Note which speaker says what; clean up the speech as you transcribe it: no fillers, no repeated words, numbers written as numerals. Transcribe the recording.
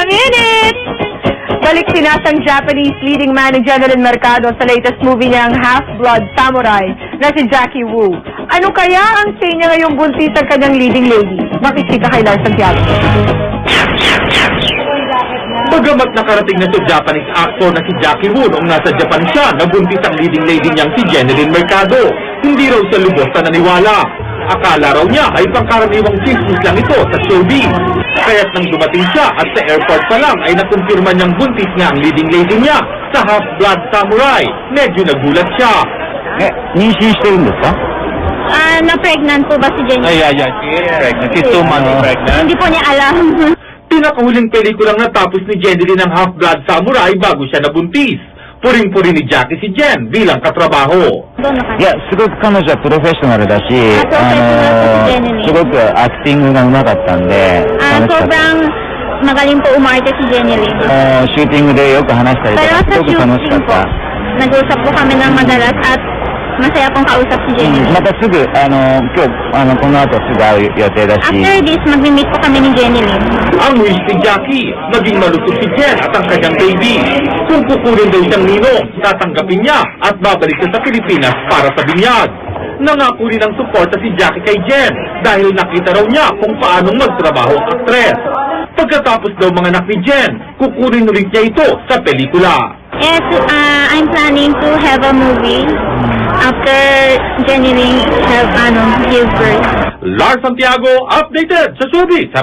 Speaker 1: minute! Balik sinasang Japanese leading man ni Jeneline Mercado sa latest movie niyang Half-Blood Samurai na si Jackie Wu. Ano kaya ang say niya ngayong buntis ang kanyang leading lady? Makikita kay Lars Santiago.
Speaker 2: Bagamat nakarating na sa Japanese actor na si Jackie Wu noong nasa Japan siya, nabuntis ang leading lady niyang si Jeneline Mercado. Hindi raw siya lubos na naniwala. Akala raw niya ay pangkaraniwang chismis lang ito sa showbiz. Kaya't nang dumating siya at sa airport pa lang ay nakumpirma niyang buntis nga ang leading lady niya sa Half-Blood Samurai. Medyo nagulat siya.
Speaker 3: Na-pregnant po ba si Jenny?
Speaker 2: Yeah, she is pregnant. She's 2 months pregnant.
Speaker 3: Hindi po niya alam.
Speaker 2: Pinakahuling pelikulang natapos ni Jeneline ng Half-Blood Samurai bago siya nabuntis. Puring-puri ni Jackie si Jen bilang katrabaho.
Speaker 4: いや、すごく彼女はプロフェッショナルだし、すごくアクティングが上手かったんで、楽しかった。
Speaker 3: Sobrang magaling po umarte si Jeneline.
Speaker 4: シューティングでよく話したりと
Speaker 3: Pero
Speaker 4: か、
Speaker 3: sa
Speaker 4: すごく楽しか
Speaker 3: shooting
Speaker 4: っ
Speaker 3: po,
Speaker 4: た。
Speaker 3: nag-usap po kami ng madalas at masaya pong kausap si Jeneline.
Speaker 4: またすぐ、今日、この後すぐ会う予定だし。
Speaker 3: After this, mag-meet po kami ni Jeneline.
Speaker 2: Ang wish ni Jackie, maging malusog si Jen at ang kanyang baby. Kung kukunin daw siyang ninong, tatanggapin niya at babalik siya sa Pilipinas para sa binyag. Nangako rin ng suporta si Jackie kay Jen dahil nakita raw niya kung paanong magtrabaho ang aktres. Pagkatapos daw mga anak ni Jen, kukunin rin niya ito sa pelikula.
Speaker 3: Yes, I'm planning to have a movie after Jeneline give birth.
Speaker 2: Lars Santiago, updated sa showbiz.